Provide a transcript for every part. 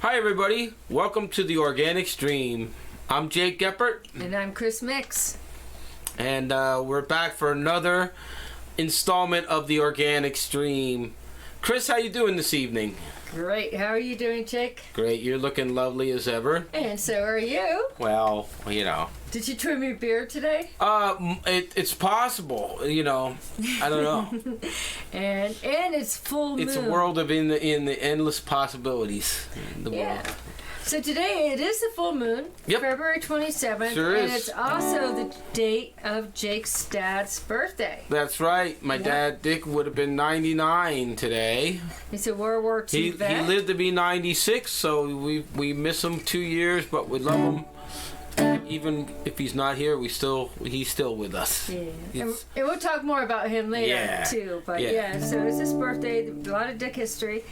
Hi everybody, welcome to the Organic Stream. I'm Jake Geppert. And I'm Chris Mix. And we're back for another installment of the Organic Stream. Chris, how you doing this evening? Great. How are you doing, Jake? Great, you're looking lovely as ever. And so are you. Well, you know. Did you trim your beard today? It's possible, you know. I don't know. and it's full moon. It's a world of in the endless possibilities. In the world. So today it is the full moon, Yep. February 27th, Sure is. and it's also the date of Jake's dad's birthday. That's right. My dad, Dick, would have been 99 today. He's a World War II He vet. lived to be 96, so we miss him 2 years, but we love him. Even if he's not here, he's still with us. Yeah. And It's- we'll talk more about him later Yeah. too. But Yeah. so it's his birthday. A lot of Dick history.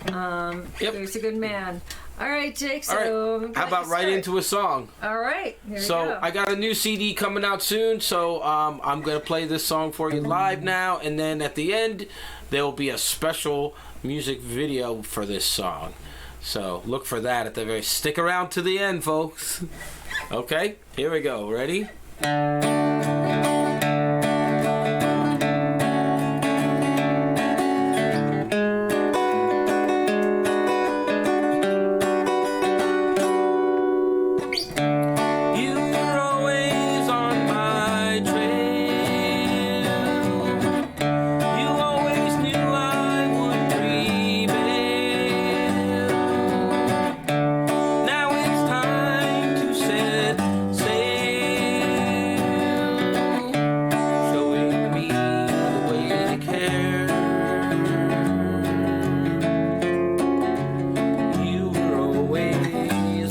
Yep. He was a good man. All right, Jake. So All right. How about right into a song? All right. Here we So go. I got a new CD coming out soon, so I'm gonna play this song for you live now, and then at the end there will be a special music video for this song. So look for that at the very. Stick around to the end, folks. Okay, here we go. Ready? You were always on my trail. You always knew I would prevail. Now it's time to set sail, showing me the way to care. You were always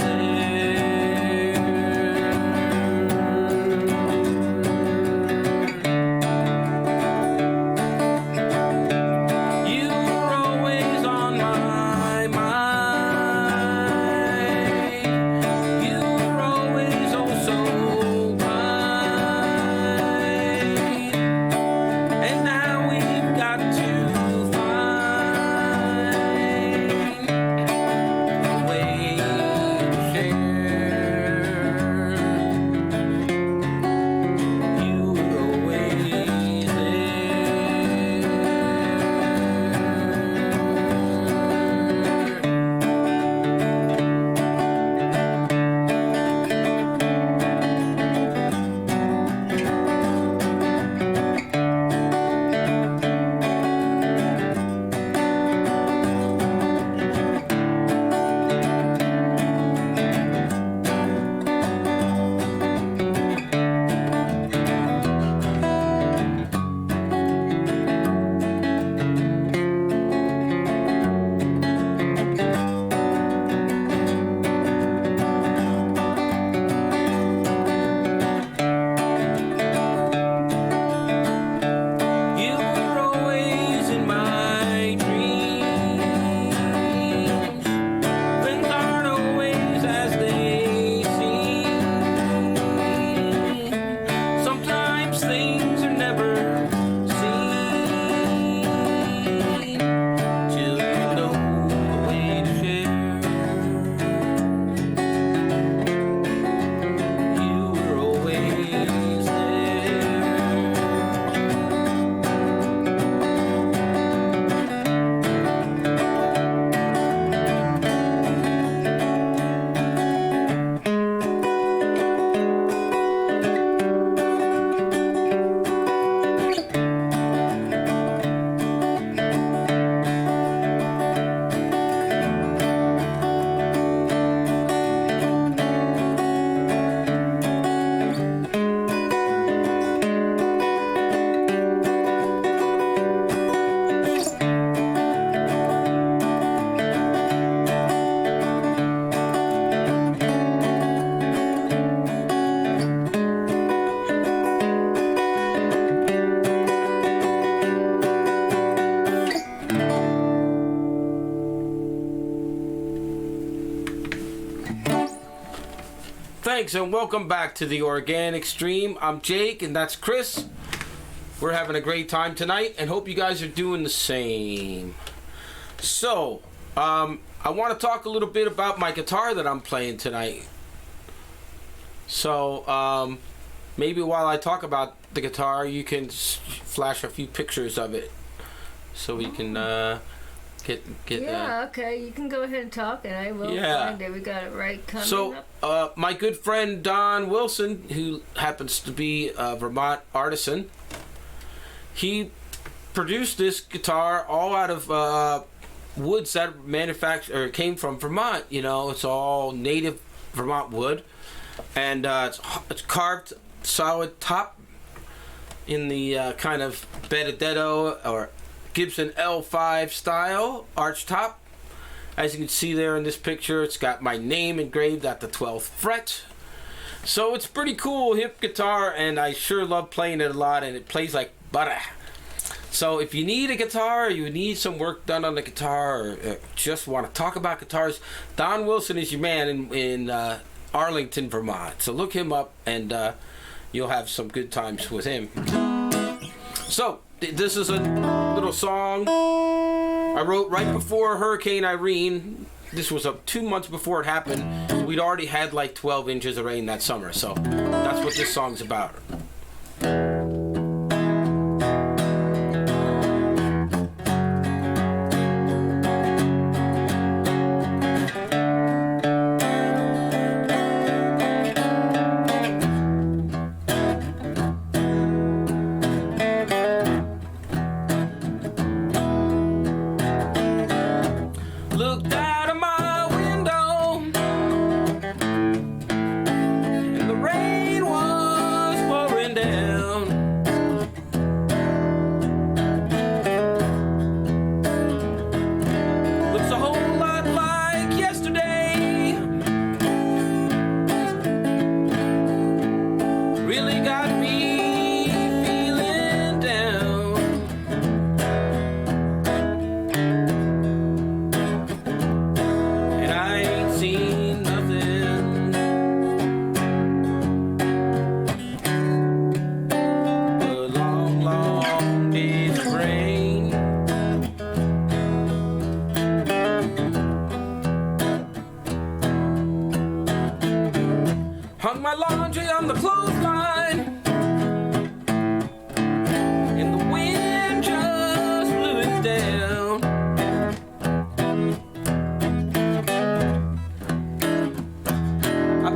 You were always on my mind. You were always oh so kind. And now we've got to find a way to share. You were always You were always in my dreams. Things aren't always as they seem. Sometimes things are never seen till you know the way to share. You were always there. Thanks and welcome back to the Organic Stream. I'm Jake and that's Chris. We're having a great time tonight and hope you guys are doing the same. So, I want to talk a little bit about my guitar that I'm playing tonight. So, maybe while I talk about the guitar, you can flash a few pictures of it, so we can get. Yeah, okay. You can go ahead and talk, and I will find it. We got it right coming up. So, my good friend Don Wilson, who happens to be a Vermont artisan, he produced this guitar all out of woods that came from Vermont. You know, it's all native Vermont wood, and it's carved solid top in the kind of Benedetto or Gibson L5 style arch top. As you can see there in this picture, it's got my name engraved at the 12th fret. So it's pretty cool hip guitar, and I sure love playing it a lot, and it plays like butter. So if you need a guitar, or you need some work done on the guitar, or just want to talk about guitars, Don Wilson is your man in Arlington, Vermont. So look him up, and you'll have some good times with him. So this is a little song I wrote right before Hurricane Irene. This was 2 months before it happened. We'd already had like 12 inches of rain that summer. So that's what this song's about. Looked out of my window, and the rain was pouring down. Looks a whole lot like yesterday. Really got me feeling down. Seen nothing but long, long days of rain. Hung my laundry on the clothesline, and the wind just blew it down.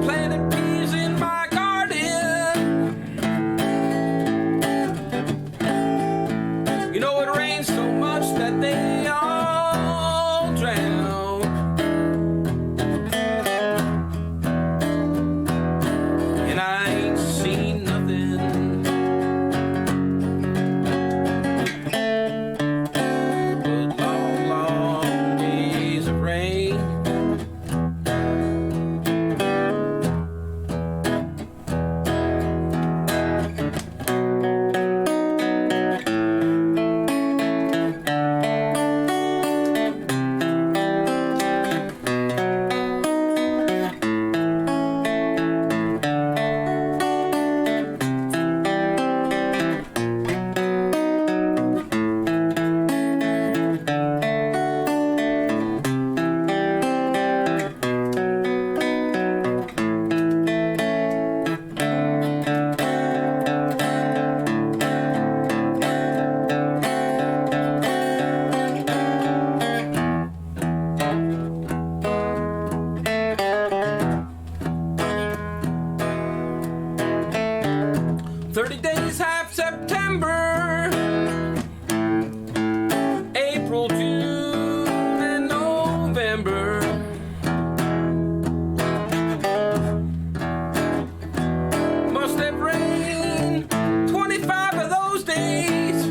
Planted peas in my garden. You know it rains so much that they all drown. And I ain't seen nothing but long, long days of rain. Half September, April, June, and November. Must have rained 25 of those days,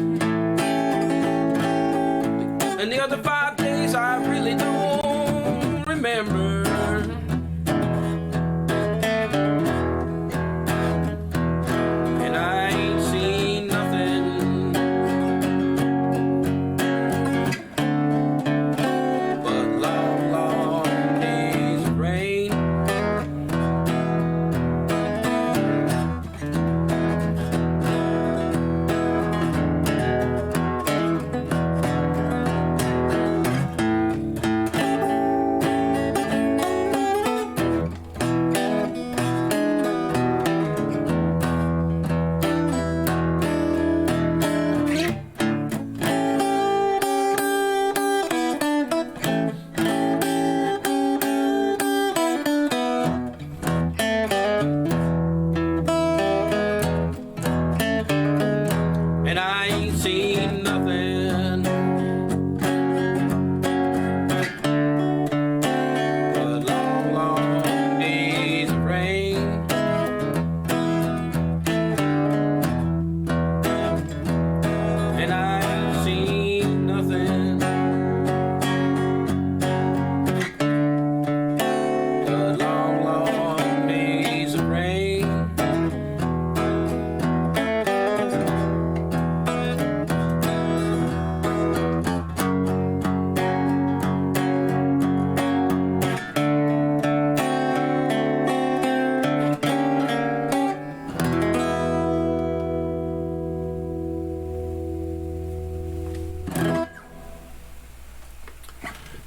and the other 5 days I really don't remember.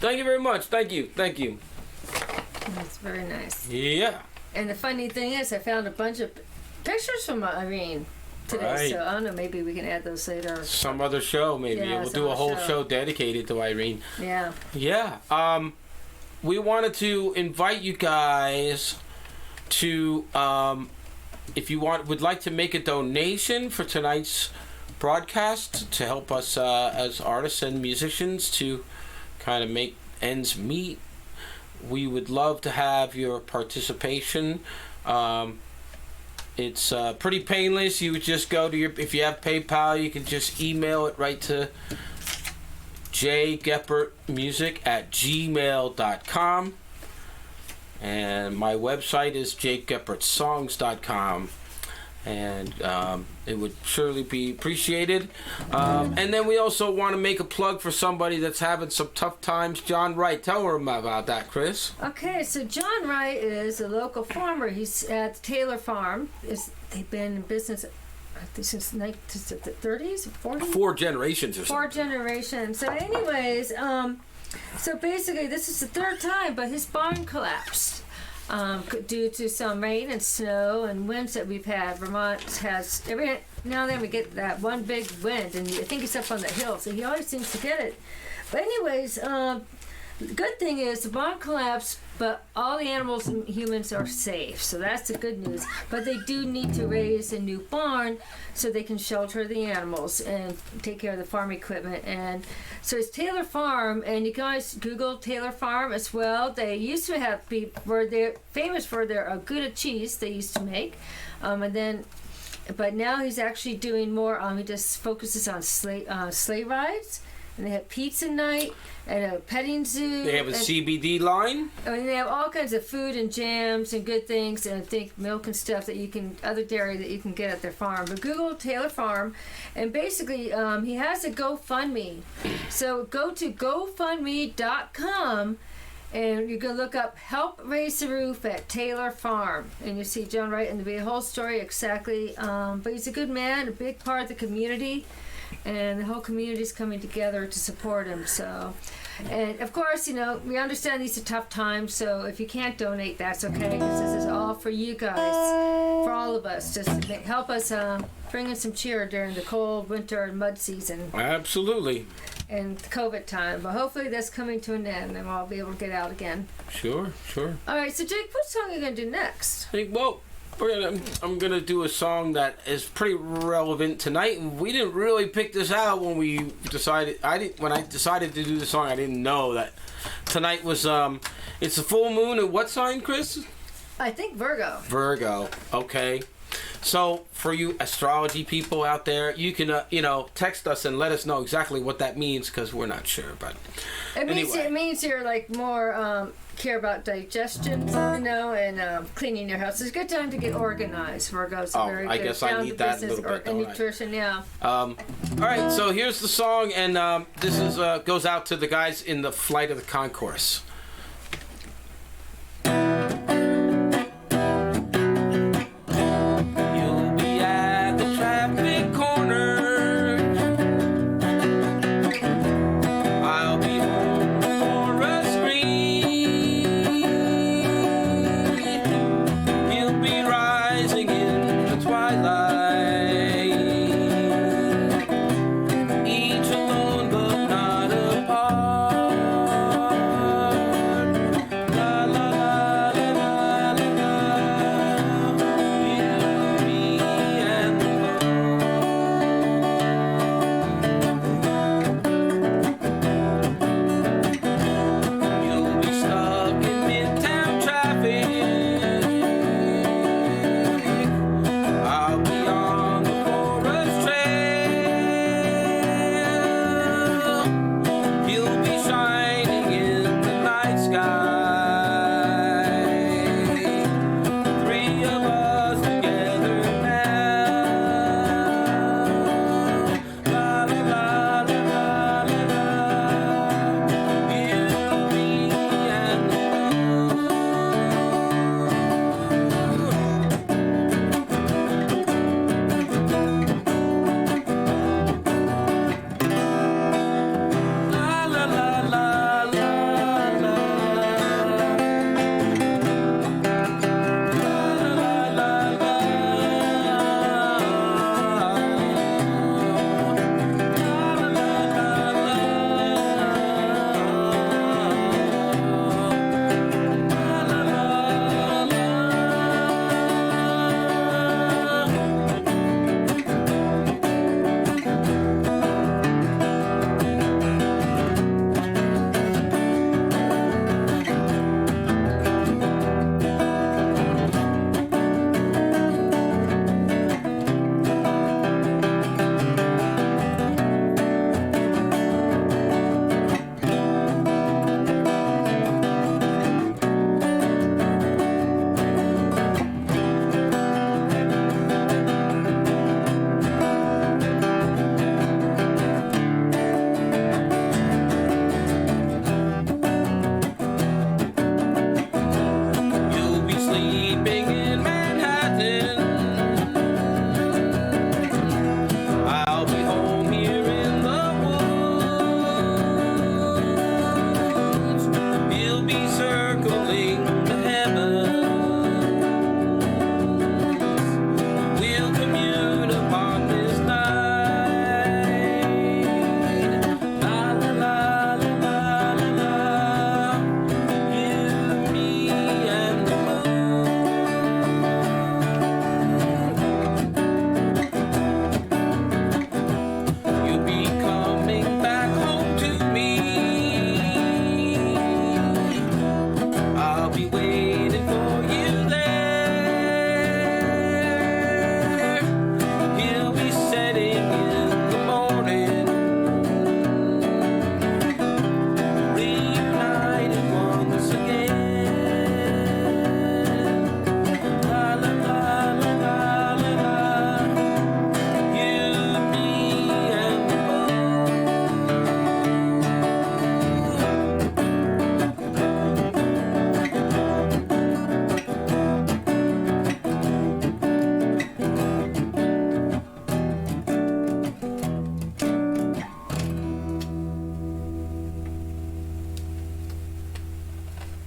Thank you very much. Thank you. Thank you. That's very nice. Yeah. And the funny thing is, I found a bunch of pictures from Irene today, Right. so I don't know, maybe we can add those later. Some other show, maybe. Yeah, We'll some do a other whole show. show dedicated to Irene. Yeah. Yeah. We wanted to invite you guys to, if you would like to make a donation for tonight's broadcast to help us as artists and musicians to kind of make ends meet. We would love to have your participation. It's pretty painless. You would just go to if you have PayPal, you can just email it right to jgeppertmusic@gmail.com. And my website is jakegeppertsongs.com. And it would surely be appreciated. And then we also want to make a plug for somebody that's having some tough times. John Wright, tell them about that, Chris. Okay, so John Wright is a local farmer. He's at the Taylor Farm. They've been in business, I think, since the 30s, 40s? 4 generations or something. 4 generations. So anyways, so basically this is the 3rd time, but his barn collapsed. Due to some rain and snow and winds that we've had. Vermont has, every now and then we get that one big wind, and I think he's up on the hill, so he always seems to get it. But anyways, the good thing is the barn collapsed, but all the animals and humans are safe, so that's the good news. But they do need to raise a new barn so they can shelter the animals and take care of the farm equipment. And so it's Taylor Farm, and you guys Google Taylor Farm as well. They used to have they're famous for their Gouda cheese they used to make, but now he's actually doing more. He just focuses on sleigh rides. And they have pizza night and a petting zoo. They have a CBD line. And they have all kinds of food and jams and good things, and I think milk and stuff that other dairy that you can get at their farm. But Google Taylor Farm, and basically he has a GoFundMe. So go to GoFundMe.com, and you can look up "Help Raise the Roof at Taylor Farm," and you see John Wright, and there'll be a whole story exactly. But he's a good man, a big part of the community. And the whole community is coming together to support him. So, and of course, we understand these are tough times. So if you can't donate, that's okay, because this is all for you guys, for all of us. Just help us bring in some cheer during the cold winter and mud season. Absolutely. And COVID time. But hopefully that's coming to an end, and we'll be able to get out again. Sure. All right. So Jake, what song are you gonna do next? I'm gonna do a song that is pretty relevant tonight. We didn't really pick this out when we decided. When I decided to do the song, I didn't know that tonight was it's a full moon. And what sign, Chris? I think Virgo. Virgo. Okay. So for you astrology people out there, you can text us and let us know exactly what that means, because we're not sure. But it anyway. means you're like more care about digestion, and cleaning your house. It's a good time to get organized. Virgo's very good. I guess I need that a little bit. And nutrition, yeah. All right, so here's the song, and this is goes out to the guys in the Flight of the Concourse. You'll be at the traffic corner. I'll be home for a scream. You'll be rising in the twilight, each alone but not apart.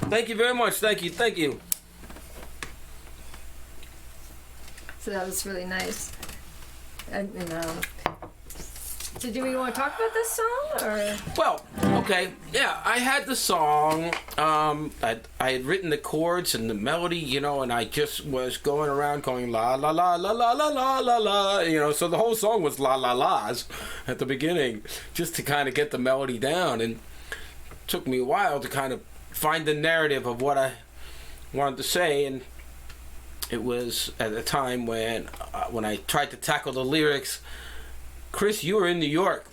Thank you very much. Thank you. So that was really nice. And did you want to talk about this song, or? Well, okay, yeah, I had the song. I had written the chords and the melody, and I just was going around going la la la la la la la la la, so the whole song was la la la's at the beginning, just to kind of get the melody down, and it took me a while to kind of find the narrative of what I wanted to say, and it was at a time when I tried to tackle the lyrics. Chris, you were in New York,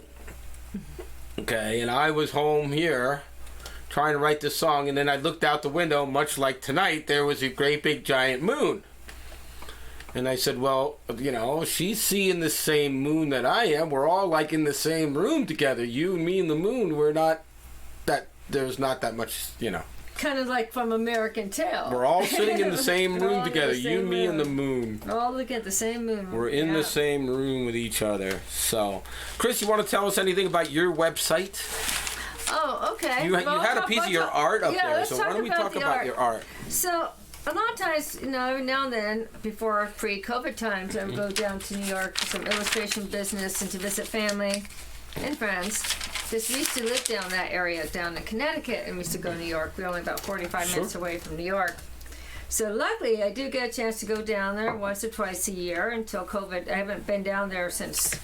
okay, and I was home here trying to write this song, and then I looked out the window, much like tonight, there was a great big giant moon. And I said, well, she's seeing the same moon that I am. We're all like in the same room together. You and me and the moon, there's not that much, Kind of like from American Tail. We're all sitting in the same room together. You, me, and the moon. All look at the same moon. We're in the same room with each other. So, Chris, you want to tell us anything about your website? Oh, okay. You had a piece of your art up there, so why don't we talk about your art? So, a lot of times, every now and then, before pre-COVID times, I would go down to New York for some illustration business and to visit family and friends. Because we used to live down that area, down in Connecticut, and we used to go to New York. We're only about 45 minutes away from New York. So luckily, I do get a chance to go down there once or twice a year until COVID. I haven't been down there since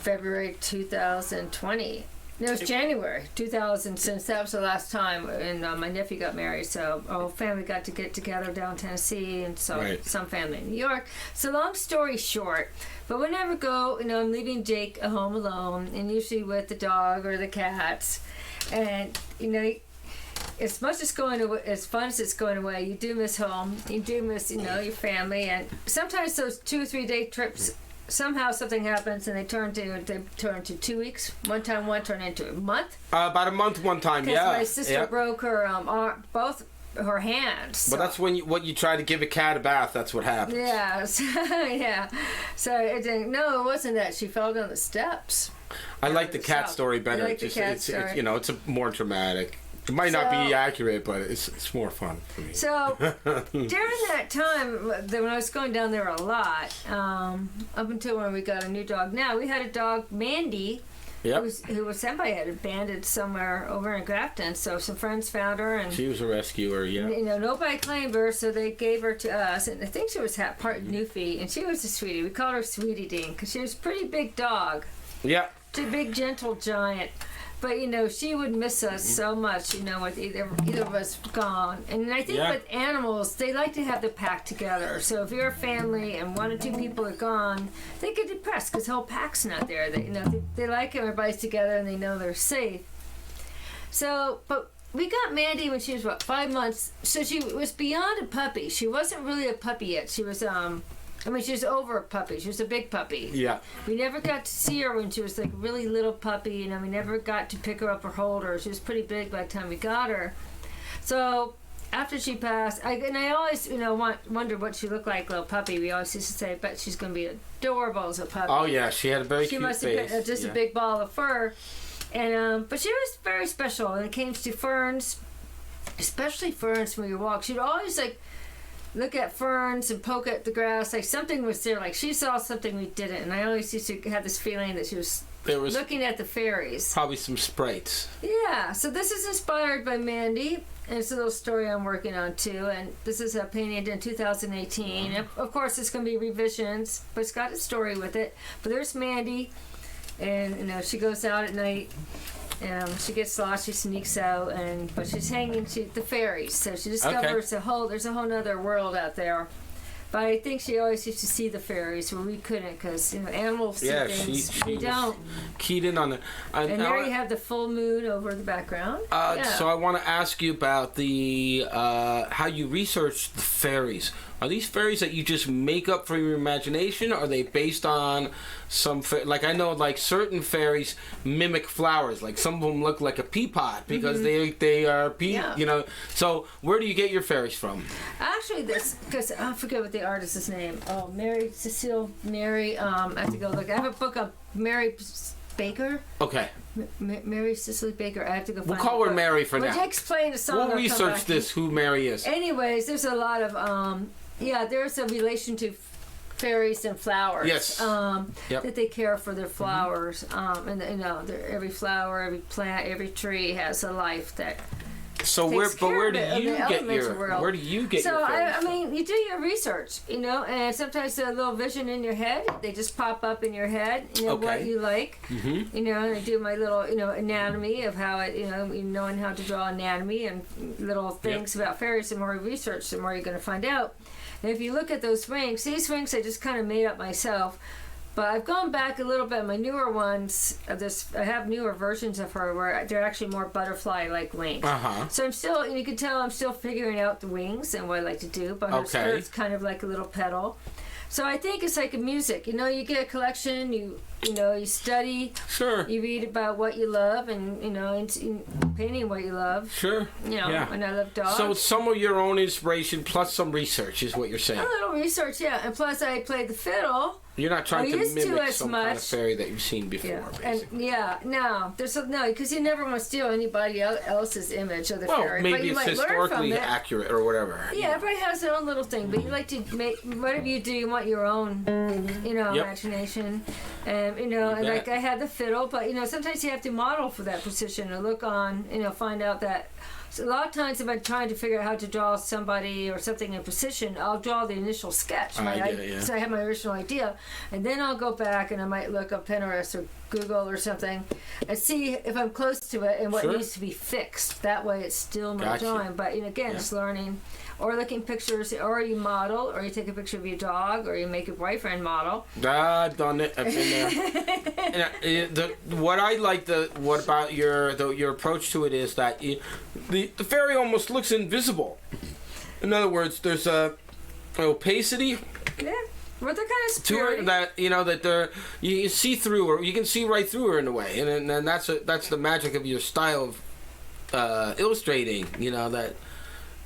February 2020. No, it was January 2000, since that was the last time, and my nephew got married, so our whole family got to get together down in Tennessee, and so some family in New York. So long story short, but whenever I go, I'm leaving Jake at home alone, and usually with the dog or the cats, and as much as as fun as it's going away, you do miss home, you do miss your family, and sometimes those 2 or 3 day trips, somehow something happens and they turn to 2 weeks. One turned into a month. About a month one time, yeah. Because my sister broke her both her hands. So. But that's when you try to give a cat a bath. That's what happens. Yeah, yeah. So it didn't. No, it wasn't that. She fell down the steps. I like the cat story better. It's a more dramatic. It might not be accurate, but it's more fun for me. So during that time, when I was going down there a lot, up until when we got a new dog. Now we had a dog, Mandy, who was somebody had abandoned somewhere over in Grafton. So some friends found her, and she was a rescuer. Yeah, nobody claimed her, so they gave her to us. And I think she was part Newfie, and she was a sweetie. We called her Sweetie Dean because she was a pretty big dog. Yeah, a big gentle giant. But, she would miss us so much, with either of us gone. And I think with animals, they like to have the pack together. So if you're a family and 1 or 2 people are gone, they get depressed because the whole pack's not there. They like everybody's together and they know they're safe. So, but we got Mandy when she was, 5 months. So she was beyond a puppy. She wasn't really a puppy yet. She was, she was over a puppy. She was a big puppy. Yeah. We never got to see her when she was like a really little puppy, we never got to pick her up or hold her. She was pretty big by the time we got her. So after she passed, I always, wondered what she looked like, little puppy. We always used to say, but she's going to be adorable as a puppy. Oh yeah, she had a very cute face. She must have been just a big ball of fur. And but she was very special when it came to ferns, especially ferns when we walk. She'd always look at ferns and poke at the grass, like something was there, like she saw something we didn't. And I always used to have this feeling that she was looking at the fairies. Probably some sprites. Yeah, so this is inspired by Mandy, and it's a little story I'm working on too. And this is a painting in 2018. And of course, it's going to be revisions, but it's got a story with it. But there's Mandy, and she goes out at night. She gets lost. She sneaks out, but she's hanging to the fairies. So she discovers there's a whole other world out there. But I think she always used to see the fairies where we couldn't, because animals see things we don't. Keyed in on it. And there you have the full moon over the background. So I want to ask you about the how you research the fairies. Are these fairies that you just make up from your imagination? Or are they based on some I know certain fairies mimic flowers. Like some of them look like a pea pod because they are pea. So where do you get your fairies from? Actually, because I forget what the artist's name. Oh, Mary Cecile. I have to go look. I have a book of Mary Baker. Okay. Mary Cicely Baker. I have to go find We'll call her Mary for now. Jake's playing a song. We'll research this, who Mary is. Anyways, there's a lot of, there's a relation to fairies and flowers. Yes. That they care for their flowers. And, every flower, every plant, every tree has a life that... So where do you get your So I mean, you do your research, and sometimes a little vision in your head, they just pop up in your head, what you like, and I do my little, anatomy of how it, knowing how to draw anatomy and little things about fairies. The more you research, the more you're going to find out. And if you look at those rings, these rings I just kind of made up myself. But I've gone back a little bit. My newer ones, I have newer versions of her where they're actually more butterfly-like wings. So I'm still, you can tell I'm still figuring out the wings and what I like to do. But her skirt's kind of like a little petal. So I think it's like a music. You get a collection, you study. Sure. You read about what you love and, painting what you love. Sure. And I love dogs. So it's some of your own inspiration plus some research is what you're saying. A little research, yeah. And plus I played the fiddle. You're not trying to mimic some kind of fairy that you've seen before, basically. No, because you never want to steal anybody else's image of the fairy. Maybe but you it's might historically learn from accurate or whatever. Yeah, everybody has their own little thing, but you like to make whatever you do. You want your own, imagination, and and like I had the fiddle, but sometimes you have to model for that position or look on, find out that. So a lot of times if I'm trying to figure out how to draw somebody or something in position, I'll draw the initial sketch. So I have my original idea, and then I'll go back and I might look up Pinterest or Google or something and see if I'm close to it and what needs to be fixed. That way it's still my drawing. But again, it's learning. Or looking pictures, or you model, or you take a picture of your dog, or you make your boyfriend model. I've done it. I've been there. What I like, what about your approach to it is that the fairy almost looks invisible. In other words, there's an opacity. Yeah. Well, they're kind of scary. To her that you can see through her, you can see right through her in a way, and that's the magic of your style of illustrating.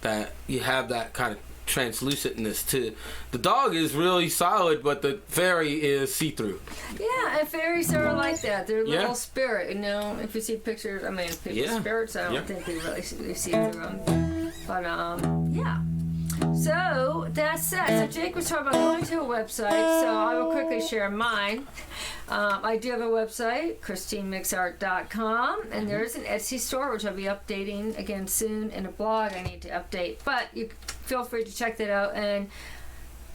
That you have that kind of translucentness to the dog is really solid, but the fairy is see-through. Yeah, and fairies are like that. They're a little spirit, if you see pictures, people's spirits, I don't think they really see through them. But so that's that. So Jake was talking about going to a website, so I will quickly share mine. I do have a website, ChristineMixArt.com, and there is an Etsy store, which I'll be updating again soon, and a blog I need to update. But you feel free to check that out, and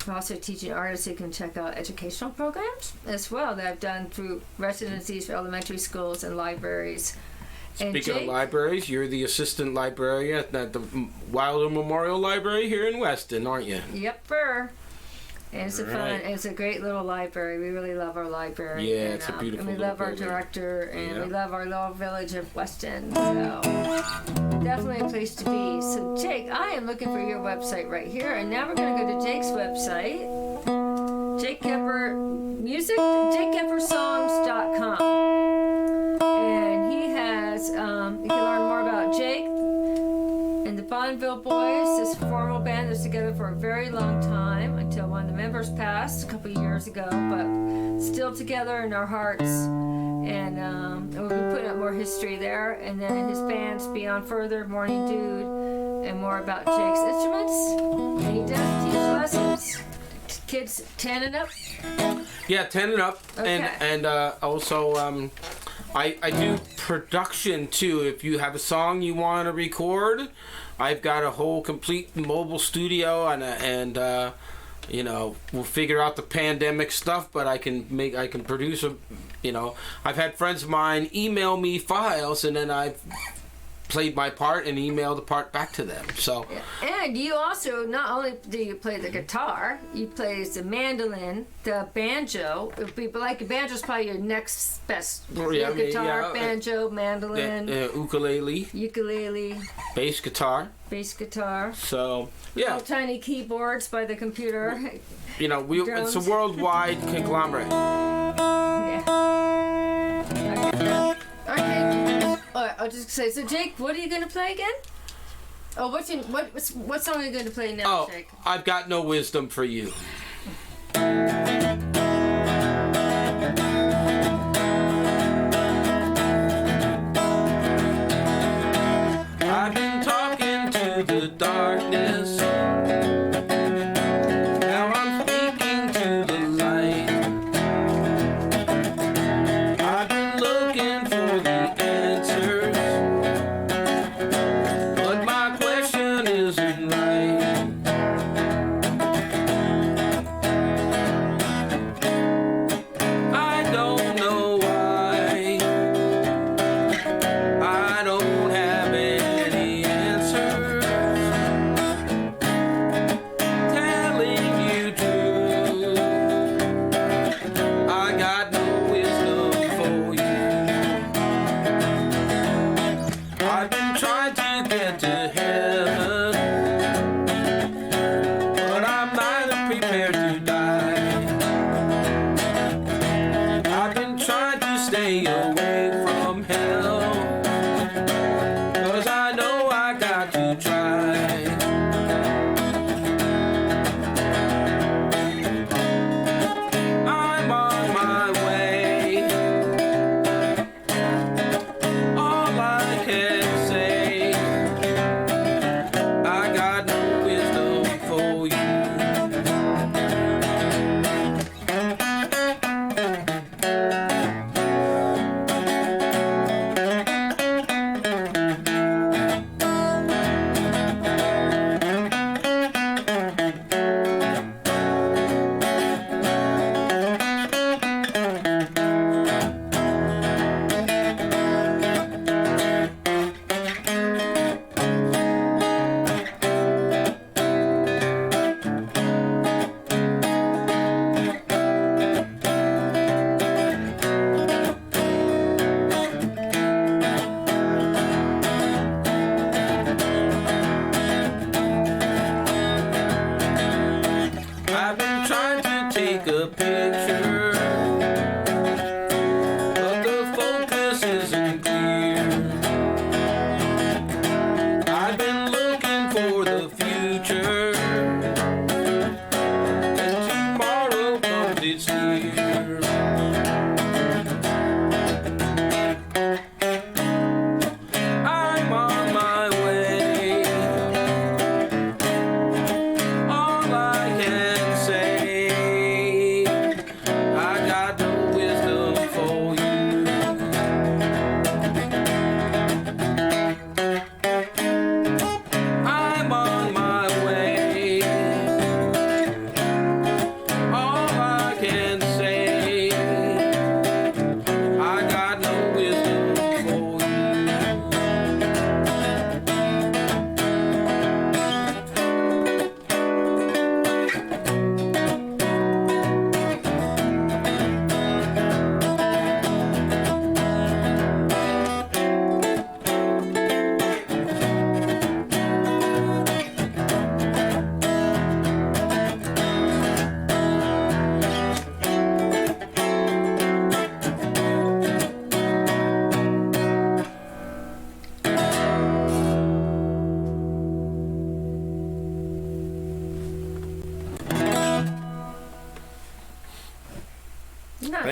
I'm also teaching artists who can check out educational programs as well that I've done through residencies for elementary schools and libraries. Speaking of libraries, you're the assistant librarian at the Wilder Memorial Library here in Weston, aren't you? Yep, sir. And it's it's a great little library. We really love our library. Yeah, it's a beautiful and we love our director, and we love our little village of Weston. So definitely a place to be. So Jake, I am looking for your website right here, and now we're going to go to Jake's website. Jake Gepper Music, JakeGepperSongs.com. And he has, you can learn more about Jake and the Bonneville Boys, this formal band that's together for a very long time until one of the members passed a couple of years ago, but still together in our hearts. And we'll be putting up more history there. And then his bands, Beyond Further, Morning Dude, and more about Jake's instruments. And he does teach lessons. Kids 10 and up? Yeah, 10 and up. Okay. And also, I do production too. If you have a song you want to record, I've got a whole complete mobile studio, and we'll figure out the pandemic stuff, but I can produce I've had friends of mine email me files, and then I've played my part and emailed the part back to them. So, and you also, not only do you play the guitar, you play the mandolin, the banjo. Like banjo's probably your next best. Guitar, banjo, mandolin, ukulele, bass guitar. So little tiny keyboards by the computer. It's a worldwide conglomerate. Yeah. Okay. I'll just say, so Jake, what are you going to play again? Oh, what song are you going to play now, Jake? I've Got No Wisdom for You.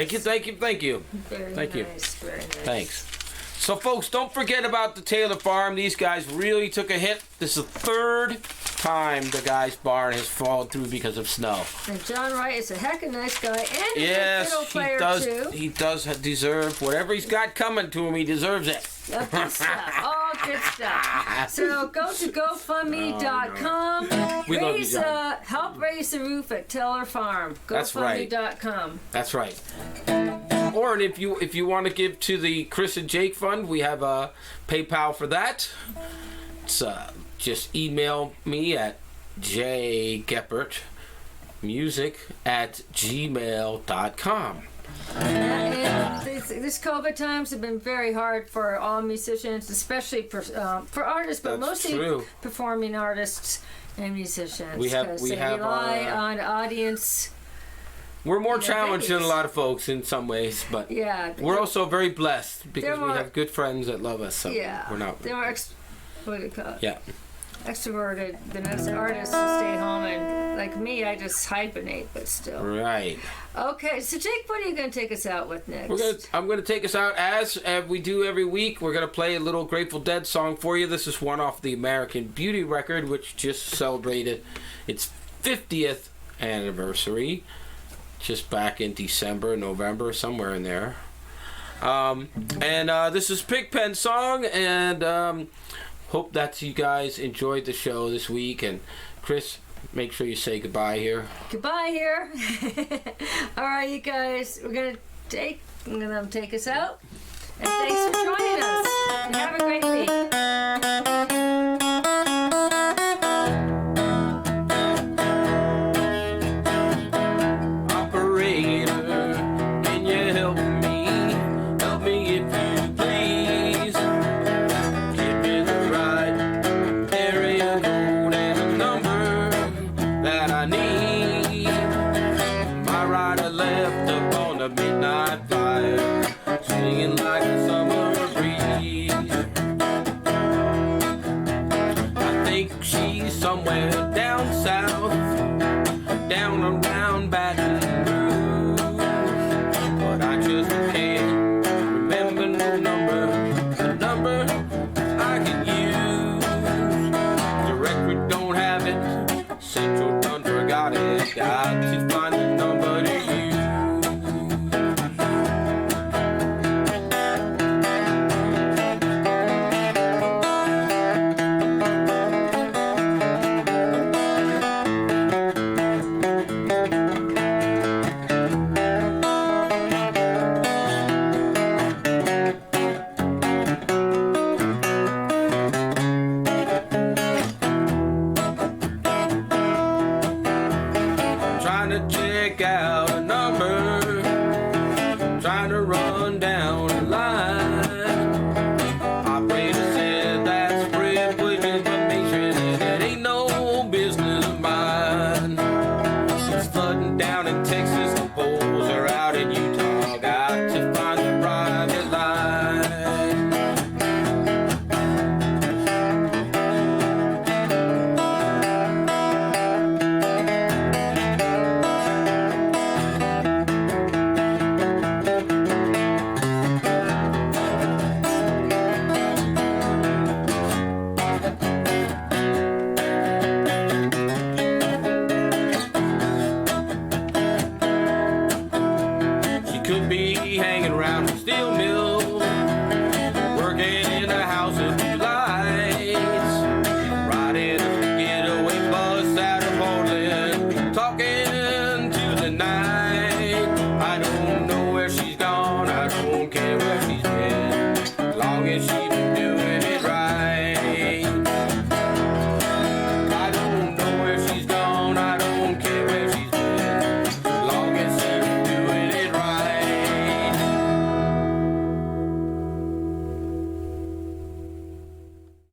Thank you, thank you, thank you. Very Thank you. nice. Very nice. Thanks. So, folks, don't forget about the Taylor Farm. These guys really took a hit. This is the third time the guy's barn has fallen through because of snow. And John Wright is a heck of a nice guy and a good Yes, fiddle he player does. too. He does deserve whatever he's got coming to him. He deserves it. Good stuff. All good stuff. So go to GoFundMe.com. We love you, John. Help raise the roof at Taylor Farm. That's right. GoFundMe.com. That's right. Or if you want to give to the Chris and Jake Fund, we have a PayPal for that. It's just email me at jgeppertmusic@gmail.com. And this COVID times have been very hard for all musicians, especially for artists, but That's mostly true. performing artists and musicians. We have 'cause they rely on audience. We're more Yeah, challenged than a thanks. lot of folks in some ways, but Yeah. we're also very blessed because They're we more- have good friends that love us. So Yeah. we're not. They're more what do you call it? Yeah. Extroverted than us artists who stay home, and like me, I just hibernate, but still. Right. Okay, so Jake, what are you going to take us out with next? I'm gonna take us out as we do every week. We're gonna play a little Grateful Dead song for you. This is one off the American Beauty record, which just celebrated its 50th anniversary, just back in December, November, somewhere in there. This is Pigpen song, and hope that you guys enjoyed the show this week. And Chris, make sure you say goodbye here. Goodbye here. All right, you guys, I'm gonna take us out. And thanks for joining us. And have a great week. Operator, can you help me? Help me if you please. Give me the right area code and a number that I need. My right or left up on the midnight flyer, swinging like a summer breeze. I think she's somewhere down south, down around Baton Rouge, but I just can't remember no number, the number I can use. Directory don't have it, Central done forgot it, got to find the number to use. Trying to check out